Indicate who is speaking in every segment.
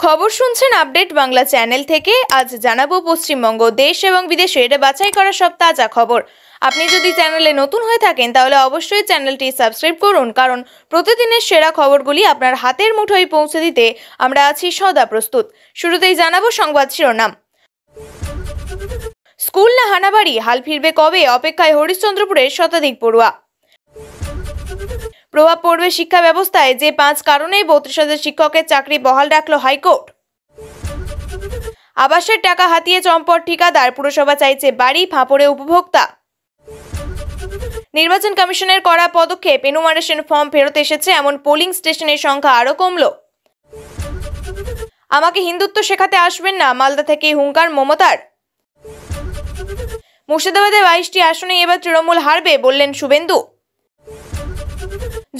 Speaker 1: খবর শুনছেন update Bangla channel থেকে। আজ জানাবো পশ্চিমবঙ্গ, দেশ এবং বিদেশের বাছাই করা সব তাজা খবর। আপনি যদি চ্যানেলে নতুন হয়ে থাকেন তাহলে অবশ্যই চ্যানেলটি সাবস্ক্রাইব করুন, কারণ প্রতিদিনের সেরা খবরগুলি আপনার হাতের মুঠোয় পৌঁছে দিতে আমরা আছি সদা প্রস্তুত। শুরুতেই জানাবো সংবাদ শিরোনাম। স্কুল না হানাবাড়ি, হাল ফিরবে কবে, অপেক্ষায় হরিশ্চন্দ্রপুরের শতাধিক পড়ুয়া। প্রভাব পড়বে শিক্ষা ব্যবস্থায়, যে 5 কারণে 32,000 শিক্ষকের চাকরি বহাল রাখল হাইকোর্ট। আবাসের টাকা হাতিয়ে চম্পট ঠিকাদার, পুরসভা চাইছে বাড়ি, ফাঁপড়ে উপভোক্তা। নির্বাচন কমিশনের করা পদক্ষেপ, এনুমারেশন ফর্ম ফেরত এসেছে, এমন পোলিং স্টেশনের সংখ্যা আরো কমল। আমাকে হিন্দুত্ব শেখাতে আসবেন না, মালদা থেকে হুঙ্কার মমতার। মুর্শিদাবাদে 22টি আসনে এবার তৃণমূল হারবে, বললেন শুভেন্দু।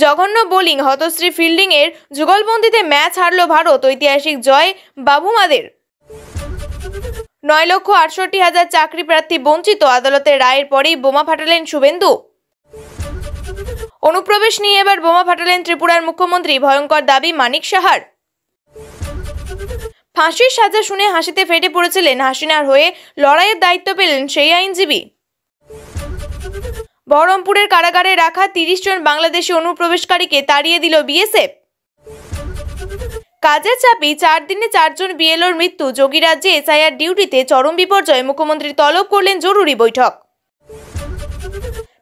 Speaker 1: জঘন্য বোলিং, হতশ্রী ফিল্ডিং এর যুগলবন্দিতে ম্যাচ হারল ভারত, ঐতিহাসিক জয় বাবুমাদের। 9,68,000 চাকরি প্রার্থী বঞ্চিত, আদালতের রায়ের পরেই বোমা ফাটালেন শুভেন্দু। অনুপ্রবেশ নিয়ে এবার বোমা ফাটালেন ত্রিপুরার মুখ্যমন্ত্রী, ভয়ঙ্কর দাবি মানিক সাহার। ফাঁসির সাজা শুনে হাসিতে ফেটে পড়েছিলেন হাসিনার হয়ে লড়াইয়ের দায়িত্ব পেলেন সেই আইনজীবী। বহরমপুরের কারাগারে রাখা 30 জন বাংলাদেশি অনুপ্রবেশকারীকে তাড়িয়ে দিল বিএসএফ। কাজের চাপে 4 দিনে 4 জন বিএলওর মৃত্যু, যোগীরাজ্যে এসআইআর ডিউটিতে চরম বিপর্যয়, মুখ্যমন্ত্রী তলব করলেন জরুরি বৈঠক।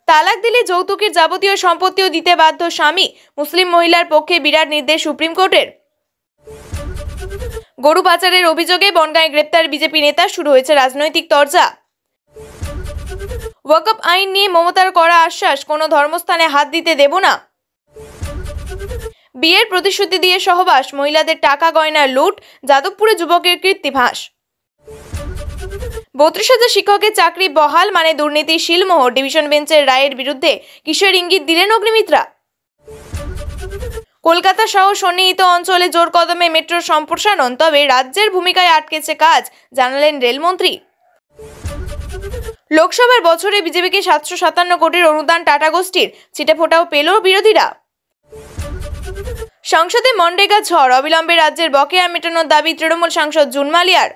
Speaker 1: তালাক দিলে যৌতুকের যাবতীয় সম্পত্তিও দিতে বাধ্য স্বামী, মুসলিম মহিলার পক্ষে বিরাট নির্দেশ সুপ্রিম কোর্টের। গরু পাচারের অভিযোগে বনগাঁয় গ্রেপ্তার বিজেপি নেতা, শুরু হয়েছে রাজনৈতিক তরজা। ওয়াকফ আইন নিয়ে মমতার করা আশ্বাস, কোনো ধর্মস্থানে হাত দিতে দেব না। বিয়ের প্রতিশ্রুতি দিয়ে সহবাস, মহিলাদের টাকা গয়না লুট, যাদবপুরে যুবকের কীর্তিভাস। 32,000 শিক্ষকের চাকরি বহাল মানে দুর্নীতি শিলমোহর, ডিভিশন বেঞ্চের রায়ের বিরুদ্ধে কিসের ইঙ্গিত দিলেন অগ্নিমিত্রা। কলকাতা সহ সন্নিহিত অঞ্চলে জোর কদমে মেট্রো সম্প্রসারণ, তবে রাজ্যের ভূমিকায় আটকেছে কাজ, জানালেন রেলমন্ত্রী। লোকসভার বছরে বিজেপিকে 757 কোটির অনুদান টাটা গোষ্ঠীর, ছিটেফোঁটাও পেল বিরোধীরা। সংসদে মনরেগা ঝড়, অবিলম্বে রাজ্যের বকেয়া মেটানোর দাবি তৃণমূল সাংসদ জুন মালিয়ার।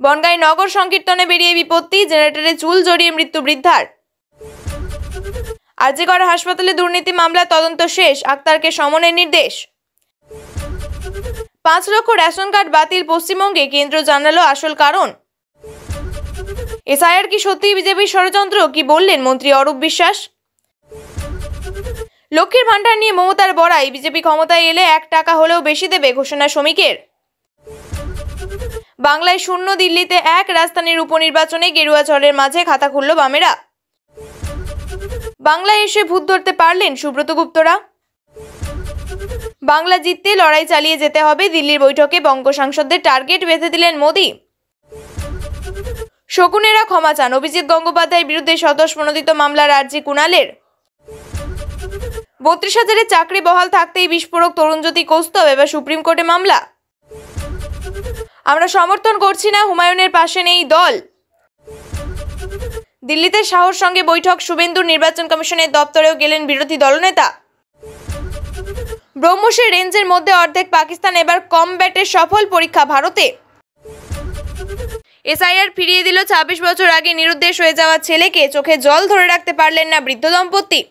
Speaker 1: বনগাঁয় নগর সংকীর্তনে বেরিয়ে বিপত্তি, জেনারেটরে চুল জড়িয়ে মৃত্যু বৃদ্ধার। আরজিকর হাসপাতালে দুর্নীতি মামলা তদন্ত শেষ, আক্তারকে সমনের নির্দেশ। 5 লক্ষ রেশন কার্ড বাতিল পশ্চিমবঙ্গে, কেন্দ্র জানালো আসল কারণ। এসআইআর কি সত্যিই বিজেপির ষড়যন্ত্র, কি বললেন মন্ত্রী অরূপ বিশ্বাস। লক্ষ্মীর ভান্ডার নিয়ে মমতার বড়াই, বিজেপি ক্ষমতায় এলে 1 টাকা হলেও বেশি দেবে, ঘোষণা শ্রমিকের। বাংলায় শূন্য, দিল্লিতে 1, রাজধানীর উপনির্বাচনে গেরুয়া ঝড়ের মাঝে খাতা খুলল বামেরা। বাংলায় এসে ভূত ধরতে পারলেন সুব্রত গুপ্তরা। বাংলা জিততে লড়াই চালিয়ে যেতে হবে, দিল্লির বৈঠকে বঙ্গ সাংসদদের টার্গেট বেঁধে দিলেন মোদি। শকুনেরা ক্ষমা চান, অভিজিৎ গঙ্গোপাধ্যায়ের বিরুদ্ধে স্বতঃপ্রণোদিত মামলার আর্জি কুণালের। 32,000 চাকরি বহাল থাকতেই বিস্ফোরক তরুণজ্যোতি কৌস্তব, এবার সুপ্রিম কোর্টে মামলা। আমরা সমর্থন করছি না, হুমায়ুনের পাশে নেই দল। দিল্লিতে শাহর সঙ্গে বৈঠক শুভেন্দুর, নির্বাচন কমিশনের দপ্তরেও গেলেন বিরোধী দলনেতা। ব্রহ্মসের রেঞ্জের মধ্যে অর্ধেক পাকিস্তান, এবার কমব্যাটের সফল পরীক্ষা ভারতে। এসআইআর ফিরিয়ে দিল 26 বছর আগে নিরুদ্দেশ হয়ে যাওয়া ছেলেকে, চোখে জল ধরে রাখতে পারলেন না বৃদ্ধ দম্পতি।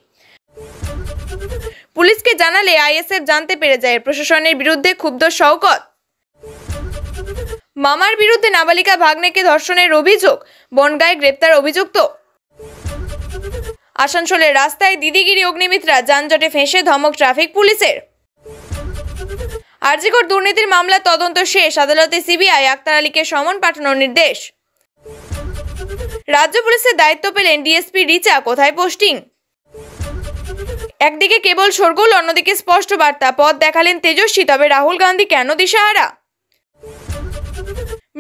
Speaker 1: পুলিশকে জানালে আইএসএফ জানতে পেরে যায়, প্রশাসনের বিরুদ্ধে ক্ষুব্ধ শওকত। মামার বিরুদ্ধে নাবালিকা ভাগ্নেকে ধর্ষণের অভিযোগ, বনগাঁয় গ্রেপ্তার অভিযুক্ত। আসানসোলের রাস্তায় দিদিগিরি অগ্নিমিত্রা, যানজটে ফেঁসে ধমক ট্রাফিক পুলিশের। আরজিকর দুর্নীতির মামলা তদন্ত শেষ, আদালতে সিবিআই, আক্তার আলীকে সমন পাঠানোর নির্দেশ। রাজ্য পুলিশের দায়িত্ব পেলেন ডিএসপি রিচা, কোথায় পোস্টিং। একদিকে কেবল শোরগোল, অন্যদিকে স্পষ্ট বার্তা, পথ দেখালেন তেজস্বী, তবে রাহুল গান্ধী কেন দিশাহারা।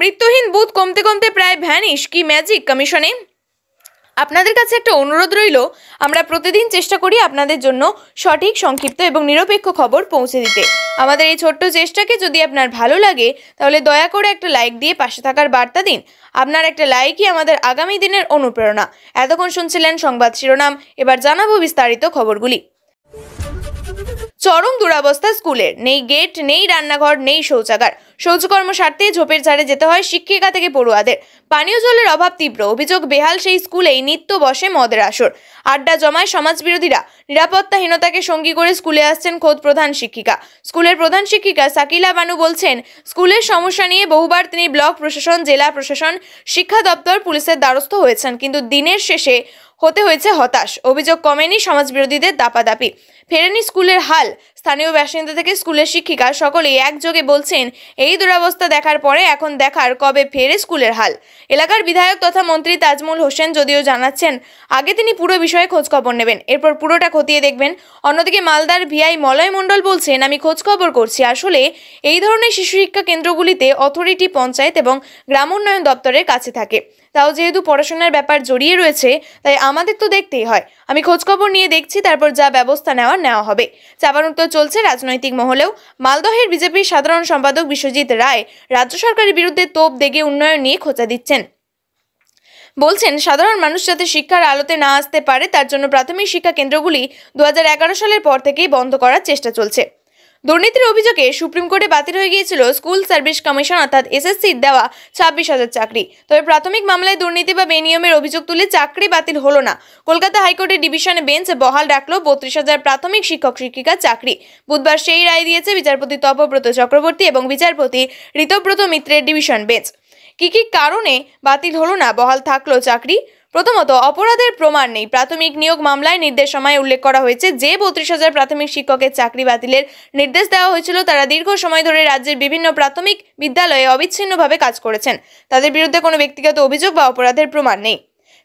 Speaker 1: মৃত্যুহীন বুথ কমতে কমতে প্রায় ভ্যানিশ, কি ম্যাজিক কমিশনে। আপনাদের কাছে একটা অনুরোধ রইল, আমরা প্রতিদিন চেষ্টা করি আপনাদের জন্য সঠিক, সংক্ষিপ্ত এবং নিরপেক্ষ খবর পৌঁছে দিতে। আমাদের এই ছোট্ট চেষ্টাকে যদি আপনার ভালো লাগে তাহলে দয়া করে একটা লাইক দিয়ে পাশে থাকার বার্তা দিন। আপনার একটা লাইকই আমাদের আগামী দিনের অনুপ্রেরণা। এতক্ষণ শুনছিলেন সংবাদ শিরোনাম, এবার জানাবো বিস্তারিত খবরগুলি। চরম দুরবস্থা স্কুলের, নেই গেট, নেই রান্নাঘর, নেই শৌচাগার। শৌচকর্ম সারতে ঝোপের ঝাড়ে যেতে হয় শিক্ষিকা থেকে পড়ুয়াদের। পানীয় জলের অভাব তীব্র, অভিযোগ বেহাল সেই স্কুলেই নিত্য বসে মদের আসর, আড্ডা জমায় সমাজবিরোধীরা। নিরাপত্তাহীনতাকে সঙ্গী করে স্কুলে আসছেন খোদ প্রধান শিক্ষিকা। স্কুলের প্রধান শিক্ষিকা সাকিলা বানু বলছেন, স্কুলের সমস্যা নিয়ে বহুবার তিনি ব্লক প্রশাসন, জেলা প্রশাসন, শিক্ষা দপ্তর, পুলিশের দ্বারস্থ হয়েছেন, কিন্তু দিনের শেষে হতে হয়েছে হতাশ। অভিযোগ কমেনি সমাজবিরোধীদের দাপাদাপি, ফেরেনি স্কুলের হাল। স্থানীয় বাসিন্দা থেকে স্কুলের শিক্ষিকা সকলেই একযোগে বলছেন, এই দুরবস্থা দেখার পরে এখন দেখার কবে ফেরে স্কুলের হাল। এলাকার বিধায়ক তথা মন্ত্রী তাজমুল হোসেন যদিও জানাচ্ছেন আগে তিনি পুরো বিষয়ে খোঁজখবর নেবেন, এরপর পুরোটা খতিয়ে দেখবেন। অন্যদিকে মালদার ভিআই মলয় মণ্ডল বলছেন, আমি খোঁজখবর করছি। আসলে এই ধরনের শিশু শিক্ষা কেন্দ্রগুলিতে অথরিটি, পঞ্চায়েত এবং গ্রাম উন্নয়ন দপ্তরের কাছে থাকে। তাও যেহেতু পড়াশোনার ব্যাপার জড়িয়ে রয়েছে, তাই আমাদের তো দেখতেই হয়। আমি খোঁজখবর নিয়ে দেখছি, তারপর যা ব্যবস্থা নেওয়া হবে। চাপানুত্তর চলছে রাজনৈতিক মহলেও। মালদহের বিজেপির সাধারণ সম্পাদক বিশ্বজিৎ রায় রাজ্য সরকারের বিরুদ্ধে তোপ দেগে উন্নয়ন নিয়ে খোঁচা দিচ্ছেন। বলছেন, সাধারণ মানুষ যাতে শিক্ষার আলোতে না আসতে পারে তার জন্য প্রাথমিক শিক্ষা কেন্দ্রগুলি 2011 সালের পর থেকেই বন্ধ করার চেষ্টা চলছে। দুর্নীতির অভিযোগে সুপ্রিম কোর্টে বাতিল হয়ে গিয়েছিল স্কুল সার্ভিস কমিশন অর্থাৎ এসএসসির দেওয়া 26,000 চাকরি। তবে প্রাথমিক মামলায় দুর্নীতি বা বেনিয়মের অভিযোগ তুলে চাকরি বাতিল হলো না। কলকাতা হাইকোর্টের ডিভিশন বেঞ্চ বহাল রাখলো 32,000 প্রাথমিক শিক্ষক শিক্ষিকার চাকরি। বুধবার সেই রায় দিয়েছে বিচারপতি তপব্রত চক্রবর্তী এবং বিচারপতি ঋতব্রত মিত্রের ডিভিশন বেঞ্চ। কি কারণে বাতিল হলো না, বহাল থাকলো চাকরি? প্রথমত, অপরাধের প্রমাণ নেই। প্রাথমিক নিয়োগ মামলায় নির্দেশনায় উল্লেখ করা হয়েছে যে 32,000 প্রাথমিক শিক্ষকের চাকরি বাতিলের নির্দেশ দেওয়া হয়েছিল তারা দীর্ঘ সময় ধরে রাজ্যের বিভিন্ন প্রাথমিক বিদ্যালয়ে অবিচ্ছিন্নভাবে কাজ করেছেন। তাদের বিরুদ্ধে কোনো ব্যক্তিগত অভিযোগ বা অপরাধের প্রমাণ নেই।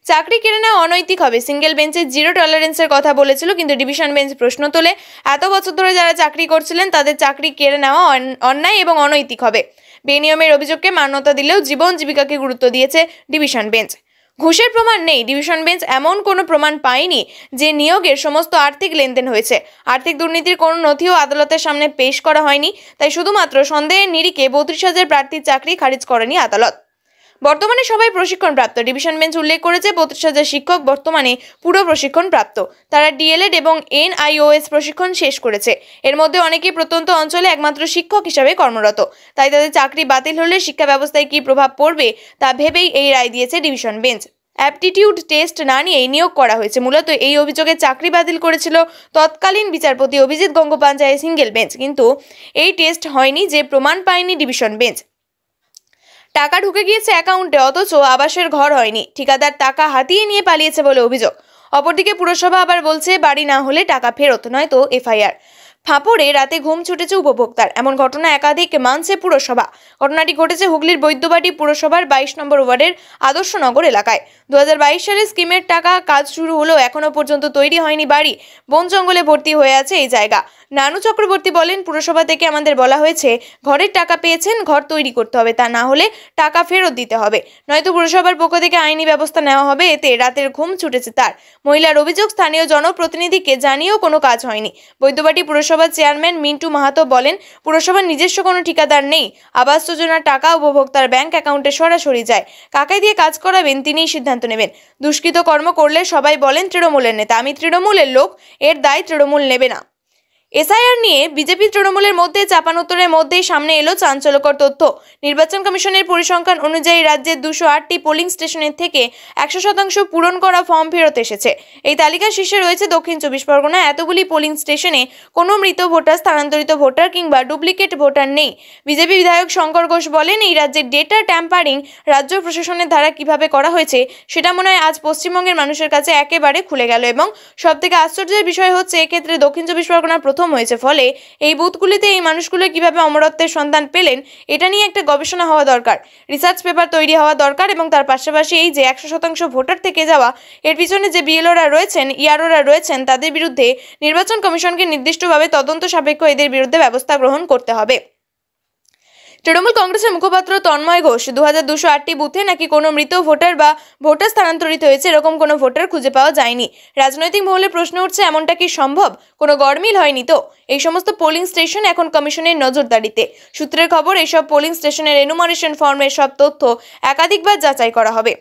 Speaker 1: চাকরি কেড়ে নেওয়া অনৈতিক হবে। সিঙ্গেল বেঞ্চে জিরো টলারেন্সের কথা বলেছিল, কিন্তু ডিভিশন বেঞ্চ প্রশ্ন তোলে, এত বছর ধরে যারা চাকরি করছিলেন তাদের চাকরি কেড়ে নেওয়া অন্যায় এবং অনৈতিক হবে। বেনিয়মের অভিযোগকে মান্যতা দিলেও জীবন জীবিকাকে গুরুত্ব দিয়েছে ডিভিশন বেঞ্চ। ঘুষের প্রমাণ নেই। ডিভিশন বেঞ্চ এমন কোনো প্রমাণ পায়নি যে নিয়োগের সমস্ত আর্থিক লেনদেন হয়েছে। আর্থিক দুর্নীতির কোনো নথিও আদালতের সামনে পেশ করা হয়নি। তাই শুধুমাত্র সন্দেহের নিরিখে 32,000 প্রার্থীর চাকরি খারিজ করেনি আদালত। বর্তমানে সবাই প্রশিক্ষণপ্রাপ্ত। ডিভিশন বেঞ্চ উল্লেখ করেছে 32,000 শিক্ষক বর্তমানে পুরো প্রশিক্ষণপ্রাপ্ত। তারা ডিএলএড এবং এনআইওএস প্রশিক্ষণ শেষ করেছে। এর মধ্যে অনেকেই প্রত্যন্ত অঞ্চলে একমাত্র শিক্ষক হিসাবে কর্মরত। তাই তাদের চাকরি বাতিল হলে শিক্ষা ব্যবস্থায় কী প্রভাব পড়বে তা ভেবেই এই রায় দিয়েছে ডিভিশন বেঞ্চ। অ্যাপটিটিউড টেস্ট না নিয়েই নিয়োগ করা হয়েছে। মূলত এই অভিযোগে চাকরি বাতিল করেছিল তৎকালীন বিচারপতি অভিজিৎ গঙ্গোপাধ্যায়ের সিঙ্গেল বেঞ্চ, কিন্তু এই টেস্ট হয়নি যে প্রমাণ পায়নি ডিভিশন বেঞ্চ। টাকা ঢুকে গিয়েছে অ্যাকাউন্টে, অথচ আবাসের ঘর হয়নি। ঠিকাদার টাকা হাতিয়ে নিয়ে পালিয়েছে বলে অভিযোগ। অপরদিকে পুরসভা আবার বলছে বাড়ি না হলে টাকা ফেরত, নয়তো এফআইআর। ফাঁপড়ে রাতে ঘুম ছুটেছে উপভোক্তার, এমন ঘটনা একাধিক মানছে পুরসভা। ঘটনাটি ঘটেছে হুগলির বৈদ্যবাটি পুরসভার 22 নম্বর ওয়ার্ডের আদর্শনগর এলাকায়। 2022 সালে স্কিমের টাকা কাজ শুরু হলেও এখনো পর্যন্ত তৈরি হয়নি বাড়ি। বন জঙ্গলে ভর্তি হয়ে আছে এই জায়গা। নানু চক্রবর্তী বলেন, পুরসভা থেকে আমাদের বলা হয়েছে ঘরের টাকা পেয়েছেন, ঘর তৈরি করতে হবে, তা না হলে টাকা ফেরত দিতে হবে, নয়তো পুরসভার পক্ষ থেকে আইনি ব্যবস্থা নেওয়া হবে। এতে রাতের ঘুম ছুটেছে তার। মহিলার অভিযোগ, স্থানীয় জনপ্রতিনিধিকে জানিয়েও কোনো কাজ হয়নি। বৈদ্যবাটি পুরসভার চেয়ারম্যান মিন্টু মাহাতো বলেন, পুরসভার নিজস্ব কোনো ঠিকাদার নেই। আবাস যোজনার টাকা উপভোক্তার ব্যাংক অ্যাকাউন্টে সরাসরি যায়। কাকে দিয়ে কাজ করাবেন তিনিই সিদ্ধান্ত নেবেন। দুষ্কৃত কর্ম করলে সবাই বলেন তৃণমূলের নেতা। আমি তৃণমূলের লোক, এর দায় তৃণমূল নেবে না। এসআইআর নিয়ে বিজেপি তৃণমূলের মধ্যে চাপানোত্তরের মধ্যেই সামনে এলো চাঞ্চল্যকর তথ্য। নির্বাচন কমিশনের পরিসংখ্যান অনুযায়ী রাজ্যের 208টি পোলিং স্টেশনের থেকে 100% পূরণ করা ফর্ম ফেরত এসেছে। এই তালিকার শীর্ষে রয়েছে দক্ষিণ 24 পরগনা। এতগুলি পোলিং স্টেশনে কোনো মৃত ভোটার, স্থানান্তরিত ভোটার কিংবা ডুপ্লিকেট ভোটার নেই। বিজেপি বিধায়ক শঙ্কর ঘোষ বলেন, এই রাজ্যের ডেটা ট্যাম্পারিং রাজ্য প্রশাসনের দ্বারা কিভাবে করা হয়েছে সেটা মনে হয় আজ পশ্চিমবঙ্গের মানুষের কাছে একেবারে খুলে গেল। এবং সবথেকে আশ্চর্যের বিষয় হচ্ছে এক্ষেত্রে দক্ষিণ 24 পরগনা প্রথম হয়েছে। ফলে এই বুথগুলিতে এই মানুষগুলো কিভাবে অমরত্বের সন্ধান পেলেন এটা নিয়ে একটা গবেষণা হওয়া দরকার, রিসার্চ পেপার তৈরি হওয়া দরকার। এবং তার পাশাপাশি এই যে 100% ভোটার থেকে যাওয়া, এর পিছনে যে বিএলওরা রয়েছেন, ইআরওরা রয়েছেন, তাদের বিরুদ্ধে নির্বাচন কমিশনকে নির্দিষ্টভাবে তদন্ত সাপেক্ষ এদের বিরুদ্ধে ব্যবস্থা গ্রহণ করতে হবে। তৃণমূল কংগ্রেসের মুখপাত্র তন্ময় ঘোষ 2208টি বুথে নাকি কোনো মৃত ভোটার বা ভোটার স্থানান্তরিত হয়েছে এরকম কোনো ভোটার খুঁজে পাওয়া যায়নি। রাজনৈতিক মহলে প্রশ্ন উঠছে, এমনটা কি সম্ভব? কোনো গড়মিল হয়নি তো? এই সমস্ত পোলিং স্টেশন এখন কমিশনের নজরদারিতে। সূত্রের খবর, এইসব পোলিং স্টেশনের এনুমারেশন ফর্মের সব তথ্য একাধিকবার যাচাই করা হবে।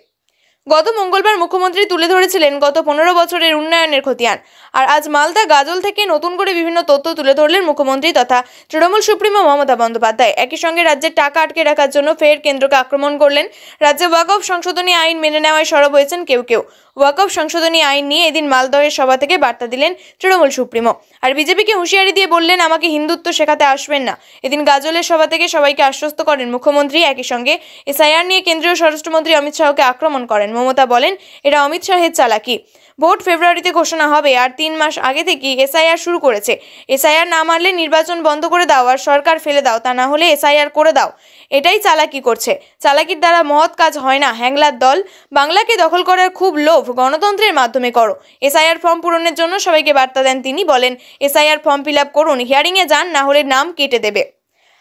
Speaker 1: গত মঙ্গলবার মুখ্যমন্ত্রী তুলে ধরেছিলেন গত 15 বছরের উন্নয়নের খতিয়ান। আর আজ মালদা গাজল থেকে নতুন করে বিভিন্ন তথ্য তুলে ধরলেন মুখ্যমন্ত্রী তথা তৃণমূল সুপ্রিমো মমতা বন্দ্যোপাধ্যায়। একই সঙ্গে রাজ্যের টাকা আটকে রাখার জন্য ফের কেন্দ্রকে আক্রমণ করলেন। রাজ্যে ওয়াকফ সংশোধনী আইন মেনে নেওয়ায় সরব হয়েছেন কেউ কেউ। ওয়াকফ সংশোধনী আইন নিয়ে এদিন মালদহের সভা থেকে বার্তা দিলেন তৃণমূল সুপ্রিমো। আর বিজেপিকে হুঁশিয়ারি দিয়ে বললেন, আমাকে হিন্দুত্ব শেখাতে আসবেন না। এদিন গাজলের সভা থেকে সবাইকে আশ্বস্ত করেন মুখ্যমন্ত্রী। একই সঙ্গে এসআইআর নিয়ে কেন্দ্রীয় স্বরাষ্ট্রমন্ত্রী অমিত শাহকে আক্রমণ করেন মমতা। বলেন, এটা অমিত শাহের চালাকি। ভোট ফেব্রুয়ারিতে ঘোষণা হবে আর 3 মাস আগে থেকেই এসআইআর শুরু করেছে। এসআইআর না মানলে নির্বাচন বন্ধ করে দাও আর সরকার ফেলে দাও, তা না হলে এসআইআর করে দাও। এটাই চালাকি করছে। চালাকির দ্বারা মহৎ কাজ হয় না। হ্যাংলার দল। বাংলাকে দখল করার খুব লোভ, গণতন্ত্রের মাধ্যমে করো। এসআইআর ফর্ম পূরণের জন্য সবাইকে বার্তা দেন তিনি। বলেন, এসআইআর ফর্ম ফিল আপ করুন, হিয়ারিংয়ে যান, না হলে নাম কেটে দেবে।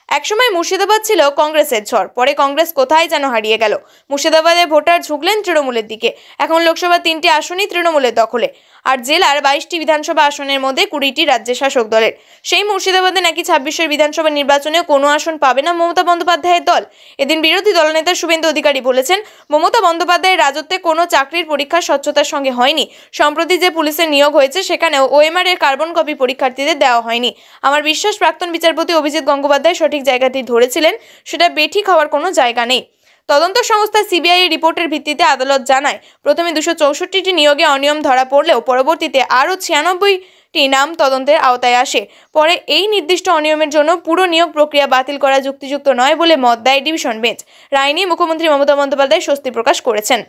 Speaker 1: একসময় মুর্শিদাবাদ ছিল কংগ্রেসের ঝড়, পরে কংগ্রেস কোথায় যেন হারিয়ে গেল। মুর্শিদাবাদে ভোটার ঝুঁকলেন তৃণমূলের দিকে। এখন লোকসভা 3টি আসনই তৃণমূলের দখলে, আর জেলার 22টি বিধানসভা আসনের মধ্যে 20টি রাজ্যের শাসক দলের। সেই মুর্শিদাবাদে নাকি 26এর বিধানসভা নির্বাচনেও কোনো আসন পাবে না মমতা বন্দ্যোপাধ্যায়ের দল। এদিন বিরোধী দলনেতা শুভেন্দু অধিকারী বলেছেন, মমতা বন্দ্যোপাধ্যায়ের রাজত্বে কোনো চাকরির পরীক্ষা স্বচ্ছতার সঙ্গে হয়নি। সম্প্রতি যে পুলিশের নিয়োগ হয়েছে সেখানেও ওএমআর এর কার্বন কপি পরীক্ষার্থীদের দেওয়া হয়নি। আমার বিশ্বাস প্রাক্তন বিচারপতি অভিজিৎ গঙ্গোপাধ্যায় সঠিক জায়গাটি ধরেছিলেন, সেটা বেঠিক হওয়ার কোনো জায়গা নেই। তদন্ত সংস্থা সিবিআই এর রিপোর্টের ভিত্তিতে আদালত জানায়, প্রথমে 264টি নিয়োগে অনিয়ম ধরা পড়লেও পরবর্তীতে আরও 96টি নাম তদন্তের আওতায় আসে। পরে এই নির্দিষ্ট অনিয়মের জন্য পুরো নিয়োগ প্রক্রিয়া বাতিল করা যুক্তিযুক্ত নয় বলে মত দেয় ডিভিশন বেঞ্চ। রায় নিয়ে মুখ্যমন্ত্রী মমতা বন্দ্যোপাধ্যায় স্বস্তি প্রকাশ করেছেন।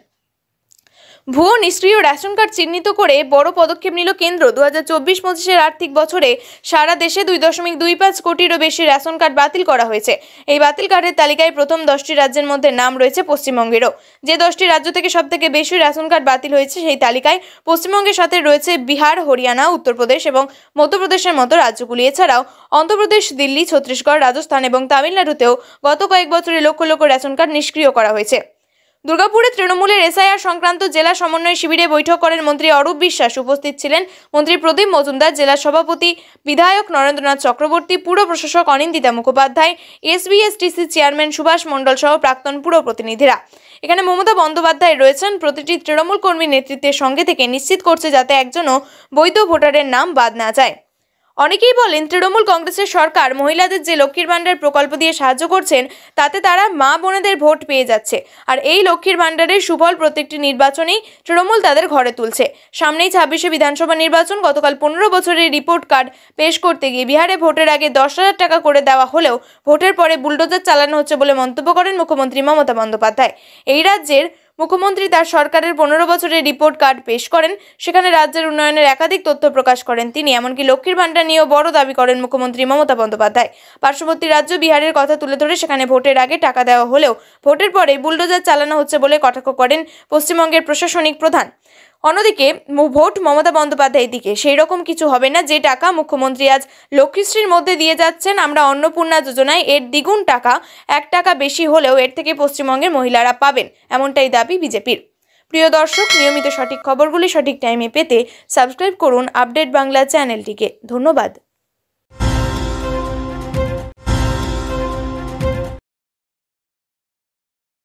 Speaker 1: ভুয়ো নিষ্ক্রিয় রেশন কার্ড চিহ্নিত করে বড় পদক্ষেপ নিল কেন্দ্র। 2024-25 আর্থিক বছরে সারা দেশে 2.25 কোটিরও বেশি রেশন কার্ড বাতিল করা হয়েছে। এই বাতিল কার্ডের তালিকায় প্রথম 10টি রাজ্যের মধ্যে নাম রয়েছে পশ্চিমবঙ্গেরও। যে 10টি রাজ্য থেকে সবথেকে বেশি রেশন কার্ড বাতিল হয়েছে সেই তালিকায় পশ্চিমবঙ্গের সাথে রয়েছে বিহার, হরিয়ানা, উত্তরপ্রদেশ এবং মধ্যপ্রদেশের মতো রাজ্যগুলি। এছাড়াও অন্ধ্রপ্রদেশ, দিল্লি, ছত্তিশগড়, রাজস্থান এবং তামিলনাড়ুতেও গত কয়েক বছরে লক্ষ লক্ষ রেশন কার্ড নিষ্ক্রিয় করা হয়েছে। দুর্গাপুরে তৃণমূলের এসআইআর সংক্রান্ত জেলা সমন্বয় শিবিরে বৈঠক করেন মন্ত্রী অরূপ বিশ্বাস। উপস্থিত ছিলেন মন্ত্রী প্রদীপ মজুমদার, জেলা সভাপতি বিধায়ক নরেন্দ্রনাথ চক্রবর্তী, পুর প্রশাসক অনিন্দিতা মুখোপাধ্যায়, এসবিএসটিসি চেয়ারম্যান সুভাষ মণ্ডল সহ প্রাক্তন পুর প্রতিনিধিরা। এখানে মমতা বন্দ্যোপাধ্যায় রয়েছেন। প্রতিটি তৃণমূল কর্মীর নেতৃত্বের সঙ্গে থেকে নিশ্চিত করছে যাতে একজনও বৈধ ভোটারের নাম বাদ না যায়। অনেকেই বলেন, তৃণমূল কংগ্রেসের সরকার মহিলাদের যে লক্ষ্মীর ভাণ্ডার প্রকল্প দিয়ে সাহায্য করছেন তাতে তারা মা বোনেদের ভোট পেয়ে যাচ্ছে। আর এই লক্ষ্মীর ভাণ্ডারের সুফল প্রত্যেকটি নির্বাচনেই তৃণমূল তাদের ঘরে তুলছে। সামনেই 26 বিধানসভা নির্বাচন। গতকাল 15 বছরের রিপোর্ট কার্ড পেশ করতে গিয়ে বিহারে ভোটের আগে 10,000 টাকা করে দেওয়া হলেও ভোটের পরে বুলডোজার চালানো হচ্ছে বলে মন্তব্য করেন মুখ্যমন্ত্রী মমতা বন্দ্যোপাধ্যায়। এই রাজ্যের মুখ্যমন্ত্রী তার সরকারের 15 বছরের রিপোর্ট কার্ড পেশ করেন। সেখানে রাজ্যের উন্নয়নের একাধিক তথ্য প্রকাশ করেন তিনি। এমনকি লক্ষ্মীর ভাণ্ডার নিয়েও বড় দাবি করেন মুখ্যমন্ত্রী মমতা বন্দ্যোপাধ্যায়। পার্শ্ববর্তী রাজ্য বিহারের কথা তুলে ধরে সেখানে ভোটের আগে টাকা দেওয়া হলেও ভোটের পরে বুলডোজার চালানো হচ্ছে বলে কটাক্ষ করেন পশ্চিমবঙ্গের প্রশাসনিক প্রধান। অন্যদিকে ভোট মমতা বন্দ্যোপাধ্যায়ের দিকে। সেই রকম কিছু হবে না যে টাকা মুখ্যমন্ত্রী আজ লক্ষ্মীশ্রীর মধ্যে দিয়ে যাচ্ছেন। আমরা অন্নপূর্ণা যোজনায় এর দ্বিগুণ টাকা, 1 টাকা বেশি হলেও এর থেকে পশ্চিমবঙ্গের মহিলারা পাবেন, এমনটাই দাবি বিজেপির। প্রিয় দর্শক, নিয়মিত সঠিক খবরগুলি সঠিক টাইমে পেতে সাবস্ক্রাইব করুন আপডেট বাংলা চ্যানেলটিকে। ধন্যবাদ।